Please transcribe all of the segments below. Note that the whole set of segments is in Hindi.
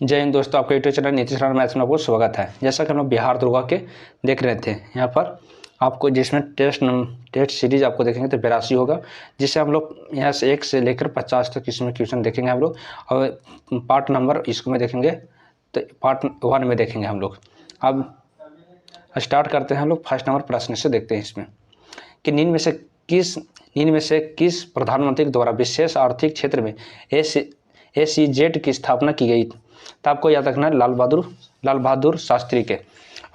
जय हिंद दोस्तों, आपका YouTube channel Nitish Rana maths में आपको स्वागत है। जैसा कि हम लोग बिहार दुर्गा के देख रहे थे, यहाँ पर आपको जिसमें टेस्ट सीरीज आपको देखेंगे तो 82 होगा, जिससे हम लोग यहाँ से 1 से लेकर 50 तक इसमें क्वेश्चन देखेंगे हम लोग। और पार्ट नंबर इसको में देखेंगे तो पार्ट 1 में देखेंगे हम लोग। अब स्टार्ट करते हैं हम लोग फर्स्ट नंबर प्रश्न से। देखते हैं इसमें कि निम्न में से किस प्रधानमंत्री द्वारा विशेष आर्थिक क्षेत्र में SEZ की स्थापना की गई। तो आपको याद रखना है लाल बहादुर शास्त्री के।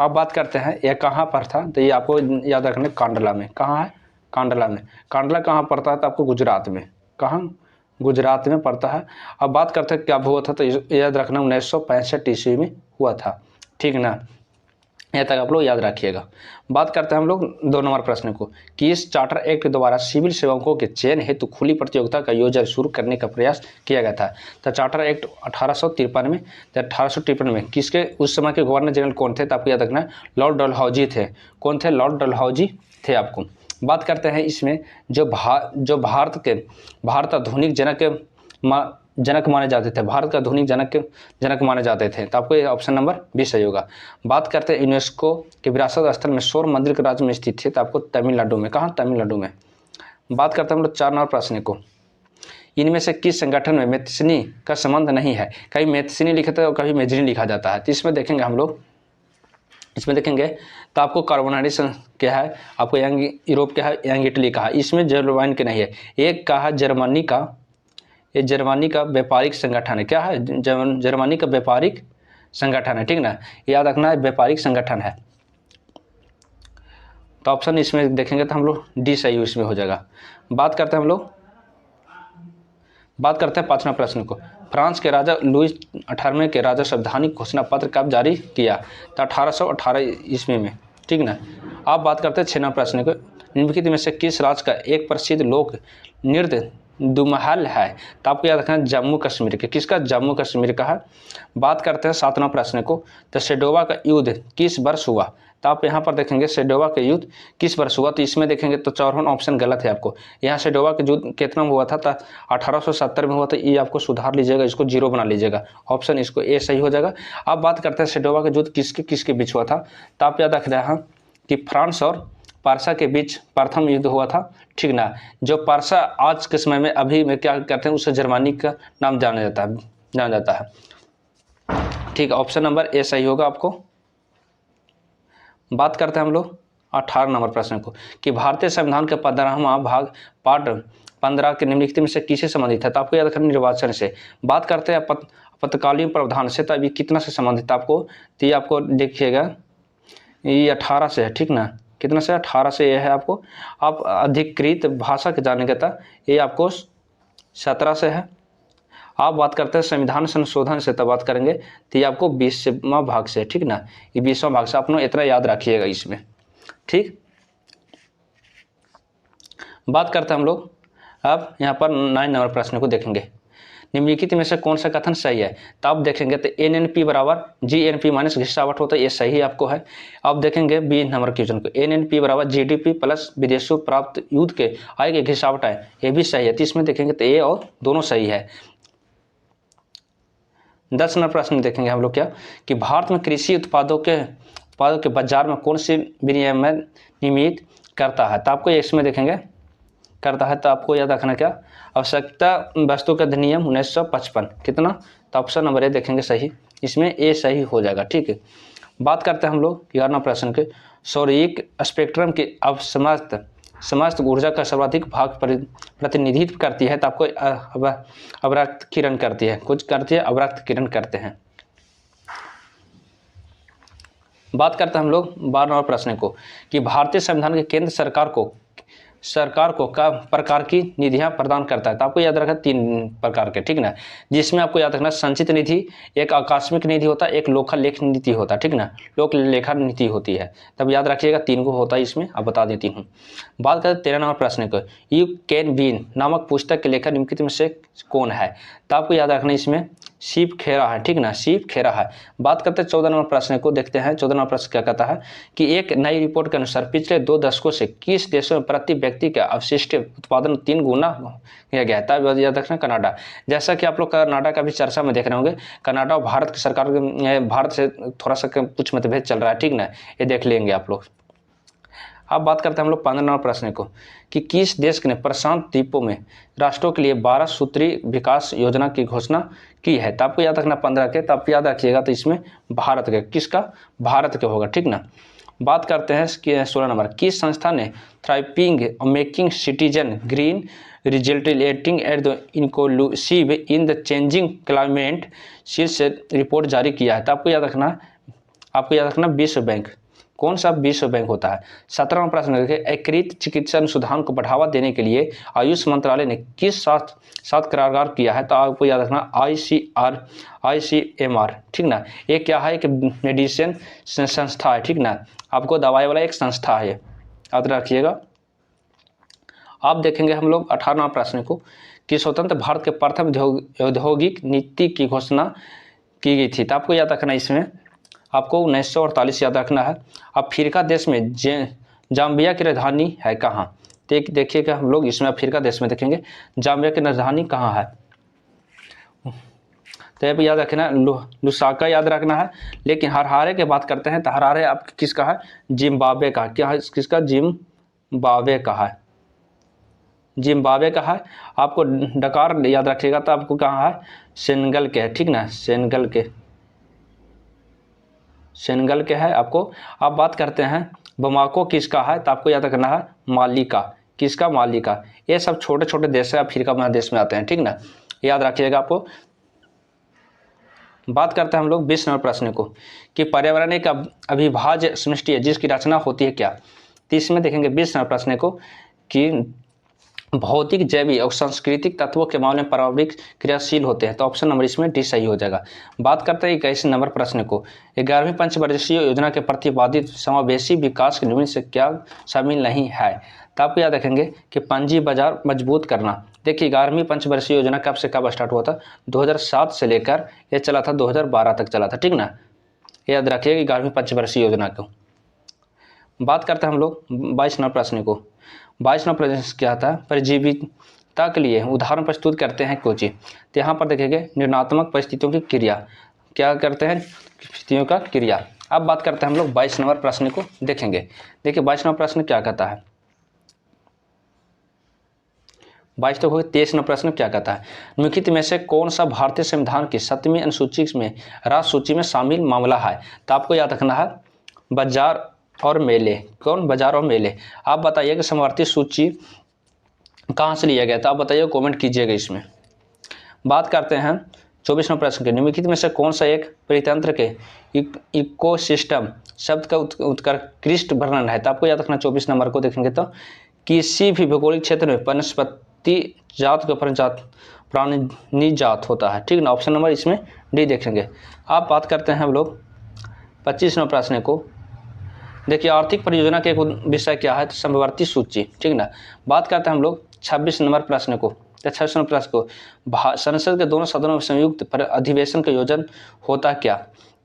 अब बात करते हैं यह कहाँ पर था, तो ये आपको याद रखना है कांडला में। कहाँ है? कांडला में। कांडला कहाँ पड़ता है? तो आपको गुजरात में। कहाँ? गुजरात में पड़ता है। अब बात करते हैं क्या हुआ था, तो याद रखना 1965 ईस्वी में हुआ था। ठीक ना, यहाँ तक आप लोग याद रखिएगा। बात करते हैं हम लोग 2 नंबर प्रश्न को कि इस चार्टर एक्ट द्वारा सिविल सेवकों के चयन हेतु खुली प्रतियोगिता का आयोजन शुरू करने का प्रयास किया गया था। तो चार्टर एक्ट 1853 में किसके उस समय के गवर्नर जनरल कौन थे? तो आपको याद रखना है लॉर्ड डलहौजी थे। कौन थे? लॉर्ड डलहौजी थे। आपको बात करते हैं इसमें जो भारत आधुनिक जनक माने जाते थे, भारत का आधुनिक जनक माने जाते थे। तो आपको ये ऑप्शन नंबर 20 सही होगा। बात करते हैं यूनेस्को के विरासत स्थल में सौर मंदिर के राज्य में स्थित है। तो आपको तमिलनाडु में। कहाँ? तमिलनाडु में। बात करते हैं हम लोग 4 नंबर प्रश्न को, इनमें से किस संगठन में मैथ्सनी का संबंध नहीं है? कभी मैथ्सनी लिखते हैं और कभी मेजनी लिखा जाता है। तो इसमें देखेंगे हम लोग, इसमें देखेंगे तो आपको कार्बोनारी क्या है, आपको यंग यूरोप क्या है, यंग इटली का है। इसमें जर्मनी के नहीं है। एक का है जर्मनी का, ये जर्मनी का व्यापारिक संगठन है। क्या है? जर्मनी का व्यापारिक संगठन है। ठीक ना, याद रखना है व्यापारिक संगठन है। तो ऑप्शन इसमें देखेंगे तो हम लोग डी सही इसमें हो जाएगा। बात करते हैं 5वां प्रश्न को, फ्रांस के राजा लुईस 18वें के राजा संवैधानिक घोषणा पत्र कब जारी किया? तो 1818 ईस्वी में। ठीक ना। आप बात करते हैं 6 नंबर प्रश्न को, निम्नलिखित में से किस राज्य का एक प्रसिद्ध लोक नृत्य दुमहल है? तो आपको याद रखना है जम्मू कश्मीर के। किसका? जम्मू कश्मीर का है। बात करते हैं 7वां प्रश्न को, तो सेडोवा का युद्ध किस वर्ष हुआ? तो आप यहाँ पर देखेंगे सेडोवा का युद्ध किस वर्ष हुआ। तो इसमें देखेंगे तो 54 ऑप्शन गलत है आपको। यहाँ सेडोवा का युद्ध कितना में हुआ था? तो 1870 में हुआ था। ये आपको सुधार लीजिएगा, इसको 0 बना लीजिएगा। ऑप्शन इसको ए सही हो जाएगा। अब बात करते हैं सेडोवा का युद्ध किसके बीच हुआ था। तो आप याद रख रहे हैं कि फ्रांस और पारसा के बीच प्रथम युद्ध हुआ था। ठीक ना, जो पारसा आज के समय में अभी में क्या कहते हैं, उसे जर्मनी का नाम जाना जाता है। ठीक, ऑप्शन नंबर ए सही होगा आपको। बात करते हैं हम लोग 18 नंबर प्रश्न को कि भारतीय संविधान के 15वां भाग पार्ट 15 के निम्नलिखित में से किससे संबंधित है? तो आपको याद रखना निर्वाचन से। बात करते हैं आपातकालीन प्रावधान से। तो अभी कितना से संबंधित आपको, तो ये आपको देखिएगा ये 18 से है। ठीक ना, कितना से? 18 से ये है आपको। आप अधिकृत भाषा के जाने का ये आपको 17 से है। आप बात करते हैं संविधान संशोधन से, तब बात करेंगे तो ये आपको 20वां भाग से। ठीक ना, ये 20वां भाग से। आप लोग इतना याद रखिएगा इसमें। ठीक, बात करते हैं हम लोग अब यहाँ पर 9 नंबर प्रश्न को देखेंगे, निम्नलिखित में से कौन सा कथन सही है? तो आप देखेंगे तो NNP बराबर GNP माइनस घिसावट होता है, ये सही आपको है। अब देखेंगे 20 नंबर क्वेश्चन को, NNP बराबर GDP प्लस विदेशों प्राप्त युद्ध के आय के घिसावट है, ये भी सही है। तो इसमें देखेंगे तो ए और दोनों सही है। 10 नंबर प्रश्न देखेंगे हम लोग क्या कि भारत में कृषि उत्पादों के बाजार में कौन सी विनियमन नियमित करता है? तो आपको इसमें देखेंगे करता है। तो आपको याद रखना क्या, आवश्यकता वस्तु का अधिनियम 1955। कितना? तो ऑप्शन नंबर ए देखेंगे सही, इसमें ए सही हो जाएगा। ठीक है, बात करते हैं हम लोग 11वां प्रश्न के, सौरिक स्पेक्ट्रम की अब समस्त ऊर्जा का सर्वाधिक भाग प्रतिनिधित्व करती है। तो आपको अवरक्त किरण करती है, कुछ करती है, अवरक्त किरण करते हैं। बात करते हैं हम लोग 12वां प्रश्न को कि भारतीय संविधान के केंद्र सरकार को का प्रकार की निधियां प्रदान करता है। तो आपको याद रखना 3 प्रकार के। ठीक ना, जिसमें आपको याद रखना संचित निधि, एक आकस्मिक निधि होता है, एक लोक लेखा नीति होता है। ठीक ना, लोक लेखा नीति होती है। तब याद रखिएगा 3 को होता है इसमें, अब बता देती हूँ। बात करते 13 नंबर प्रश्न को, यू कैन विन नामक पुस्तक के लेखक निम्नलिखित में से कौन है? तो आपको याद रखना इसमें सीप खेरा है, ठीक ना, सीप खेरा है। बात करते हैं 14 नंबर प्रश्न को, देखते हैं 14 नंबर प्रश्न क्या कहता है कि एक नई रिपोर्ट के अनुसार पिछले 2 दशकों से किस देशों में प्रति व्यक्ति का अवशिष्ट उत्पादन 3 गुना किया गया है। तब याद रखना कनाडा। जैसा कि आप लोग कनाडा का भी चर्चा में देख रहे होंगे, कनाडा और भारत की सरकार, भारत से थोड़ा सा कुछ मतभेद चल रहा है, ठीक ना, ये देख लेंगे आप लोग। अब बात करते हैं हम लोग 15 नंबर प्रश्न को कि किस देश ने प्रशांत द्वीपों में राष्ट्रों के लिए 12 सूत्रीय विकास योजना की घोषणा की है। तो आपको याद रखना 15 के, तो आप याद रखिएगा तो इसमें भारत के, किसका, भारत के होगा, ठीक ना। बात करते हैं 16 नंबर, किस संस्था ने thriving making citizen green resulting at the inclusive in the changing climate शीर्ष रिपोर्ट जारी किया है। तो आपको याद रखना विश्व बैंक। कौन सा विश्व बैंक होता है। 17वां प्रश्न देखिए, एकीकृत चिकित्सा अनुसंधान को बढ़ावा देने के लिए आयुष मंत्रालय ने किस साथ करार किया है। तो आपको याद रखना ICMR, ठीक ना। ये क्या है, एक मेडिसिन संस्था है, ठीक ना, आपको दवाई वाला एक संस्था है, याद रखिएगा। अब देखेंगे हम लोग 18वां प्रश्न को कि स्वतंत्र भारत के प्रथम औद्योगिक नीति की घोषणा की गई थी। तो आपको याद रखना, इसमें आपको 1948 याद रखना है। अब अफ्रीका देश में जाम्बिया की राजधानी है कहाँ। देखिएगा हम लोग इसमें अफ्रीका देश में देखेंगे जाम्बिया की राजधानी कहाँ है। तो ये भी याद रखना, लुसाका याद रखना है। लेकिन हरारे की बात करते हैं तो हरारे आप किसका है, जिम्बाब्वे का। क्या है, किसका, जिम्बाब्वे का है, जिम्बाब्वे का है। आपको डकार याद रखिएगा तो आपको कहाँ है, सेनेगल के है, ठीक ना, सेनेगल के है आपको। आप बात करते हैं बमाको किसका है, तो आपको याद रखना है माली का, किसका, माली का। ये सब छोटे छोटे देश है अफ्रीका महादेश में आते हैं, ठीक ना, याद रखिएगा आपको। बात करते हैं हम लोग 20 नंबर प्रश्न को कि पर्यावरण एक अविभाज्य समष्टि है जिसकी रचना होती है क्या। तो इसमें देखेंगे 20 नंबर प्रश्न को कि भौतिक, जैविक और सांस्कृतिक तत्वों के मामले में पर्यावरणिक क्रियाशील होते हैं। तो ऑप्शन नंबर इसमें डी सही हो जाएगा। बात करते हैं 21 नंबर प्रश्न को, 11वीं पंचवर्षीय योजना के प्रतिपादित समावेशी विकास के निम्न से क्या शामिल नहीं है। तो आपको याद रखेंगे कि पूंजी बाजार मजबूत करना। देखिए 11वीं पंचवर्षीय योजना कब से कब स्टार्ट हुआ था, 2007 से लेकर ये चला था 2012 तक चला था, ठीक ना, याद रखिएगा 11वीं पंचवर्षीय योजना को। बात करते हैं हम लोग 22 नंबर प्रश्न को। 22 नंबर प्रश्न क्या था, परजीविता के लिए उदाहरण प्रस्तुत करते हैं कोची। तो यहाँ पर देखेंगे निर्णात्मक परिस्थितियों की क्रिया, क्या करते हैं, परिस्थितियों का क्रिया। अब बात करते हैं हम लोग 22 नंबर प्रश्न को देखेंगे। देखिए 22 नंबर प्रश्न क्या कहता है, 22 तक हो गए। 23 नंबर प्रश्न क्या कहता है, निम्नलिखित में से कौन सा भारतीय संविधान की 7वीं अनुसूची में राष्ट्र सूची में शामिल मामला है। तो आपको याद रखना है बाजार और मेले। कौन, बाजार और मेले। आप बताइए कि समवर्ती सूची कहाँ से लिया गया था, आप बताइए, कमेंट कीजिएगा इसमें। बात करते हैं 24 नंबर प्रश्न के, निम्नलिखित में से कौन सा एक परितंत्र के इकोसिस्टम शब्द का उत्कृष्ट वर्णन है। तो आपको याद रखना 24 नंबर को देखेंगे तो किसी भी भौगोलिक क्षेत्र में वनस्पति जात के प्राणी जात होता है, ठीक ना, ऑप्शन नंबर इसमें डी देखेंगे। आप बात करते हैं हम लोग 25 नंबर प्रश्न को। देखिए आर्थिक परियोजना के एक विषय क्या है, तो समवर्ती सूची, ठीक ना। बात करते हैं हम लोग 26 नंबर प्रश्न को। 26 नंबर प्रश्न को, संसद के दोनों सदनों में संयुक्त पर अधिवेशन का आयोजन होता क्या।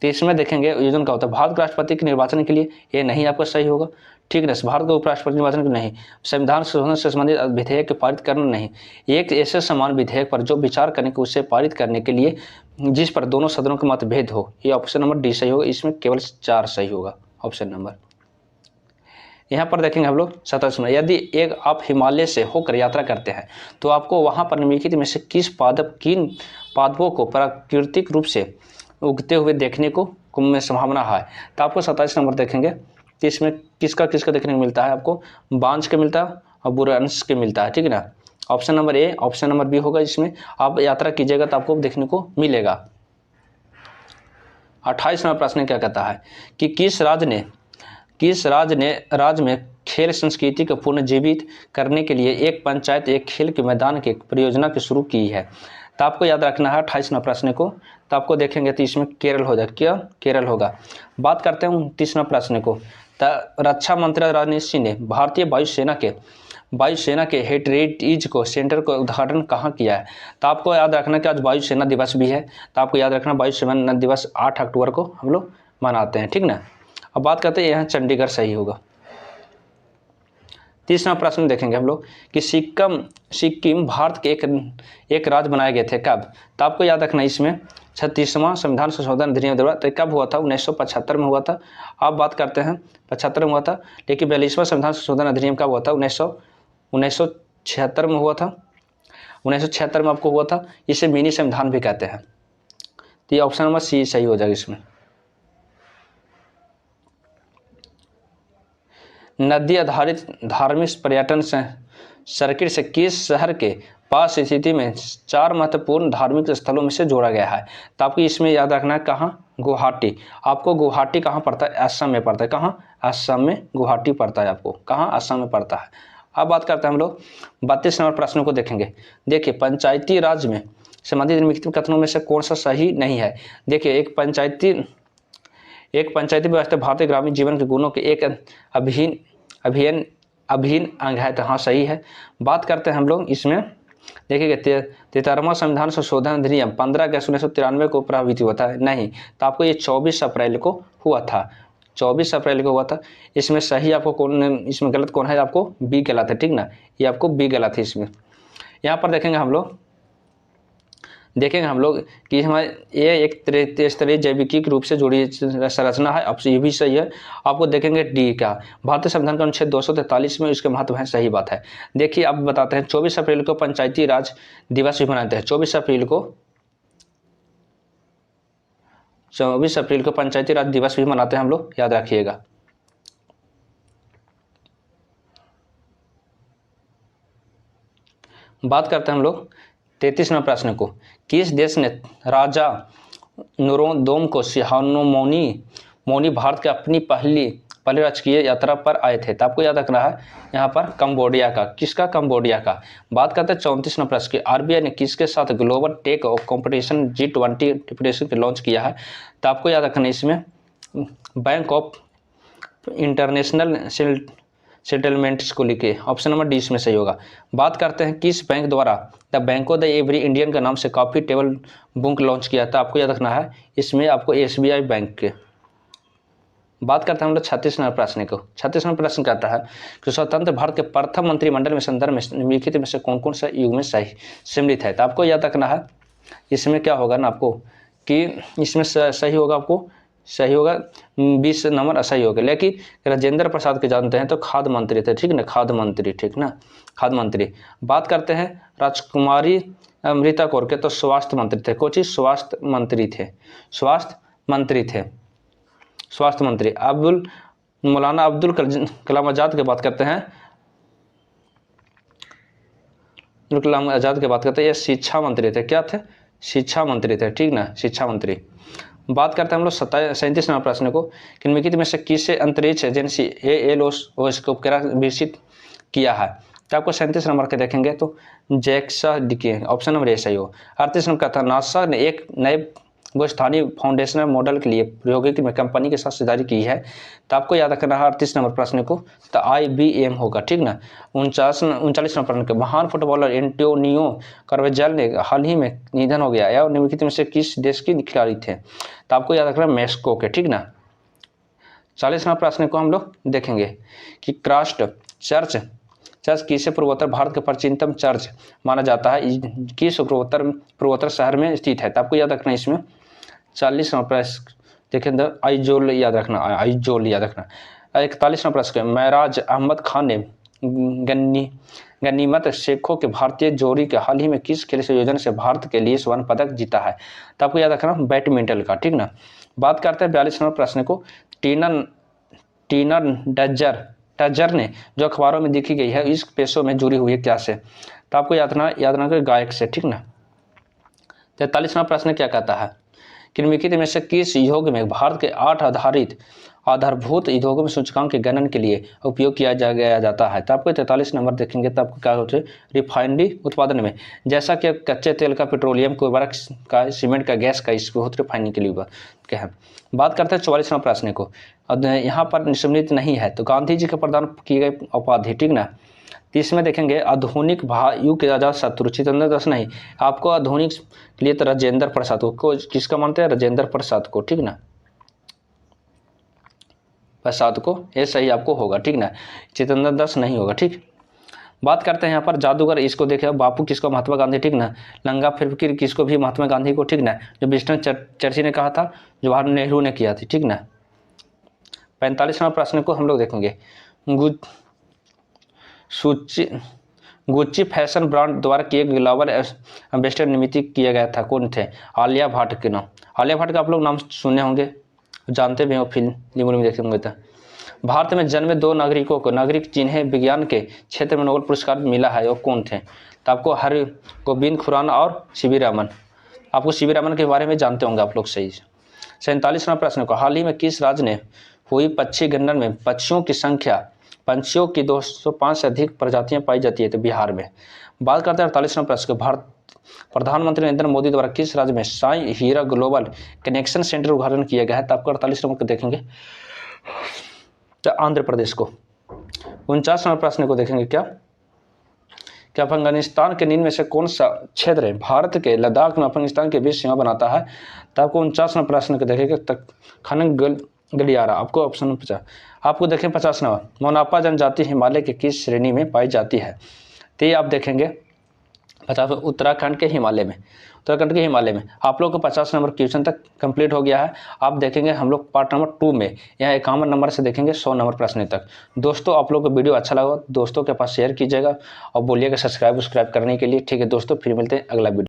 तो इसमें देखेंगे आयोजन का होता है भारत के राष्ट्रपति के निर्वाचन के लिए, ये नहीं आपका सही होगा, ठीक है। भारत के उपराष्ट्रपति निर्वाचन के नहीं, संविधान संशोधन से संबंधित विधेयक पारित करना नहीं, एक ऐसे समान विधेयक पर जो विचार करने के उसे पारित करने के लिए जिस पर दोनों सदनों के मतभेद हो, ये ऑप्शन नंबर डी सही होगा। इसमें केवल 4 सही होगा, ऑप्शन नंबर। यहाँ पर देखेंगे हम लोग 27 में, यदि एक आप हिमालय से होकर यात्रा करते हैं तो आपको वहाँ पर निम्नलिखित में से किन पादपों को प्राकृतिक रूप से उगते हुए देखने को में संभावना है। तो आपको 27 नंबर देखेंगे तो इसमें किसका देखने को मिलता है, आपको बांज के मिलता है और बुरांश के मिलता है, ठीक है ना। Option number A, option number B होगा। इसमें आप यात्रा कीजिएगा तो आपको देखने को मिलेगा। 28 नंबर प्रश्न क्या कहता है कि किस राज्य में खेल संस्कृति को पुनर्जीवित करने के लिए एक पंचायत एक खेल के मैदान की परियोजना की शुरू की है। तो आपको याद रखना है 28 नंबर प्रश्न को। तो आपको देखेंगे तो इसमें केरल हो जाए, क्या केरल होगा। बात करते हैं 29 नंबर प्रश्न को। रक्षा मंत्री राजनाथ सिंह ने भारतीय वायुसेना के वायुसेना के हेरिटेज को सेंटर का उद्घाटन कहाँ किया है? तो आपको याद रखना कि आज वायुसेना दिवस भी है, तो आपको याद रखना वायुसेना दिवस 8 अक्टूबर को हम लोग मनाते हैं, ठीक ना। अब बात करते हैं, यहाँ चंडीगढ़ सही होगा। तीसरा प्रश्न देखेंगे हम लोग कि सिक्किम भारत के एक राज्य बनाए गए थे कब? तो आपको याद रखना इसमें 36वां संविधान संशोधन अधिनियम द्वारा तो कब हुआ था? 1975 में हुआ था। आप बात करते हैं 75 में हुआ था, लेकिन 42वां संविधान संशोधन अधिनियम कब हुआ था? 1976 में हुआ था। 1976 में आपको हुआ था। इसे मिनी संविधान भी कहते हैं। तो ये ऑप्शन नंबर सी सही हो जाएगा इसमें। नदी आधारित धार्मिक पर्यटन सर्किट से किस शहर के पास स्थिति में 4 महत्वपूर्ण धार्मिक स्थलों में से जोड़ा गया है? तो आपको इसमें याद रखना है कहाँ? गुवाहाटी। आपको गुवाहाटी कहाँ पड़ता है? असम में पड़ता है। कहाँ? असम में गुवाहाटी पड़ता है। आपको कहाँ? असम में पड़ता है। अब बात करते हैं हम लोग 32 नंबर प्रश्नों को देखेंगे। देखिए, पंचायती राज में संबंधित निम्नलिखित कथनों में से कौन सा सही नहीं है? देखिए, एक पंचायती व्यवस्था भारतीय ग्रामीण जीवन के गुणों के एक अभिन्न अंग है। तो हाँ सही है। बात करते हैं हम लोग इसमें, देखिए 43वां संविधान संशोधन अधिनियम 15 अगस्त 1993 को प्रभावित हुआ था। नहीं, तो आपको ये 24 अप्रैल को हुआ था। 24 अप्रैल को हुआ था। इसमें सही आपको कौन, इसमें गलत कौन है? आपको बी गलत है, ठीक ना। ये आपको बी गलत है इसमें। यहाँ पर देखेंगे हम लोग कि हमारे ये एक त्रिस्तरीय जैविकी रूप से जुड़ी संरचना है। अब ये भी सही है। आपको देखेंगे डी का भारतीय संविधान का अनुच्छेद 243 में इसके महत्व है। सही बात है। देखिए अब बताते हैं 24 अप्रैल को पंचायती राज दिवस भी मनाते हैं। 24 अप्रैल को पंचायती राज दिवस भी मनाते हैं हम लोग, याद रखिएगा। बात करते हैं हम लोग 33वें प्रश्न को। किस देश ने राजा नोरोदोम को सिहानुमोनी भारत के अपनी पहली राजकीय यात्रा पर आए थे? तो आपको याद रखना है यहाँ पर कंबोडिया का। किसका? कंबोडिया का। बात करते हैं 34वें प्रश्न की। आरबीआई ने किसके साथ global tech competition G20 depression के लॉन्च किया है? तो आपको याद रखना है इसमें बैंक ऑफ इंटरनेशनल सेटलमेंट्स को लिखे। ऑप्शन नंबर डी इसमें सही होगा। बात करते हैं किस बैंक द्वारा the bank of the every Indian के नाम से कॉफी टेबल बुक लॉन्च किया था? आपको याद रखना है इसमें आपको SBI बैंक के। बात करते हैं हम लोग 36वें प्रश्न को। 36वां प्रश्न कहता है कि स्वतंत्र भारत के प्रथम मंत्रिमंडल में संदर्भ में निम्नलिखित में से कौन कौन सा युग में सम्मिलित है? तो आपको याद रखना है इसमें क्या होगा ना आपको कि इसमें सही होगा, आपको सही होगा 20 नंबर सही होगा। लेकिन राजेंद्र प्रसाद के जानते हैं तो खाद्य मंत्री थे, ठीक ना। खाद्य मंत्री, ठीक ना, खाद्य मंत्री। बात करते हैं राजकुमारी अमृता कौर के, तो स्वास्थ्य मंत्री थे। कोची स्वास्थ्य मंत्री थे। स्वास्थ्य मंत्री। मौलाना अब्दुल कलाम आजाद की बात करते हैं। कलाम आजाद की बात करते हैं, ये शिक्षा मंत्री थे। क्या थे? शिक्षा मंत्री थे, ठीक ना, शिक्षा मंत्री। बात करते हैं हम लोग 37वें प्रश्न को। निम्नलिखित में से किसे अंतरिक्ष एजेंसी ALOS को उपग्रह विकसित किया है? तो आपको 37 नंबर के देखेंगे तो जैक्सा दिखे। ऑप्शन नंबर ए सही हो। 38 नंबर का था नासा ने एक नए स्थानीय फाउंडेशनल मॉडल के लिए प्रौद्योगिकी में कंपनी के साथ साझेदारी की है। तो आपको याद रखना है 38 नंबर प्रश्न को तो IBM होगा, ठीक ना। 39 नंबर प्रश्न के महान फुटबॉलर एंटोनियो कार्वेजल ने हाल ही में निधन हो गया या निम्नलिखित में से किस देश के खिलाड़ी थे? तो आपको याद रखना मैक्सिको के, ठीक ना। 40वां प्रश्न को हम लोग देखेंगे कि क्राइस्ट चर्च किसे पूर्वोत्तर भारत के प्राचीनतम चर्च माना जाता है? किस पूर्वोत्तर शहर में स्थित है? तो आपको याद रखना इसमें 40वां प्रश्न देखें आइजोल याद रखना। 41वां प्रश्न महराज अहमद खान ने गनीमत शेखों के भारतीय जोड़ी के हाल ही में किस खेल संयोजन से भारत के लिए स्वर्ण पदक जीता है? तो आपको याद रखना बैडमिंटन का, ठीक ना। बात करते हैं 42वां प्रश्न को। टीना डजर ने जो अखबारों में दिखी गई है इस पेशों में जुड़ी हुई है क्या से? तो आपको याद रखना गायक से, ठीक ना। 43वां प्रश्न क्या कहता है कि निम्नलिखित में से किस योग में भारत के 8 आधारभूत उद्योगों में सूचकांक के गणन के लिए उपयोग किया जाता है? तो आपको 43 नंबर देखेंगे तो आपको क्या होता है रिफाइनरी उत्पादन में, जैसा कि कच्चे तेल का, पेट्रोलियम को, उर्वरक का, सीमेंट का, गैस का, इसको होता है रिफाइनिंग के लिए क्या है। बात करते हैं 44वां प्रश्न को। अब यहाँ पर सम्मिलित नहीं है तो गांधी जी के प्रदान किए गए उपाधि, ठीक ना। तो इसमें देखेंगे आधुनिक युग के आजाद शत्रु चितरंजन दास नहीं, आपको आधुनिक के लिए तो राजेंद्र प्रसाद को किसका मानते हैं, राजेंद्र प्रसाद को, ठीक ना, प्रसाद को, ये सही आपको होगा, ठीक ना, चितरंजन दास नहीं होगा। ठीक, बात करते हैं यहाँ पर जादूगर, इसको देखे बापू किसको, महात्मा गांधी, ठीक ना, लंगा फिरकीर किसको भी, महात्मा गांधी को, ठीक ना, जो विंस्टन चर्चिल ने कहा था, जवाहरलाल नेहरू ने किया था, ठीक ना। 45वां प्रश्न को हम लोग देखेंगे, गुच्ची फैशन ब्रांड द्वारा किए ग्लोबल एम्बेसडर निमित्त किया गया था, कौन थे, आलिया भट्ट के नाम, आलिया भट्ट का आप लोग नाम सुने होंगे, जानते भी हो, फिल्म में देखे होंगे। तो भारत में जन्मे 2 नागरिकों को, नागरिक जिन्हें विज्ञान के क्षेत्र में नोबेल पुरस्कार मिला है, वो कौन थे, तो आपको हरगोबिंद खुराना और सीवी रमन, आपको सीवी रमन के बारे में जानते होंगे आप लोग, सही। 47वां प्रश्न को, हाल ही में किस राज्य ने हुई पक्षी गणना में पंछियों की 205 से अधिक प्रजातियां पाई जाती है, तो बिहार में। बात करते हैं 48वां प्रश्न को, भारत प्रधानमंत्री नरेंद्र मोदी द्वारा किस राज्य में साई हीरा ग्लोबल कनेक्शन सेंटर उद्घाटन किया गया है, तो आपको 48 नंबर को देखेंगे, तो आंध्र प्रदेश को। 49वां प्रश्न को देखेंगे, क्या अफगानिस्तान के निम्न में से कौन सा क्षेत्र है भारत के लद्दाख में अफगानिस्तान के बीच सीमा बनाता है, तो आपको 49वां प्रश्न को देखेंगे, खनन गलियारा, आपको ऑप्शन 50। आपको देखें 50वां, मोनापा जनजाति हिमालय के किस श्रेणी में पाई जाती है, तो ये आप देखेंगे 50 उत्तराखंड के हिमालय में, आप लोग को 50 नंबर क्वेश्चन तक कंप्लीट हो गया है। आप देखेंगे हम लोग पार्ट नंबर 2 में यहाँ 51 नंबर से देखेंगे 100 नंबर प्रश्न तक। दोस्तों आप लोग को वीडियो अच्छा लगा दोस्तों के पास शेयर कीजिएगा और बोलिएगा सब्सक्राइब करने के लिए, ठीक है दोस्तों, फिर मिलते हैं अगला वीडियो।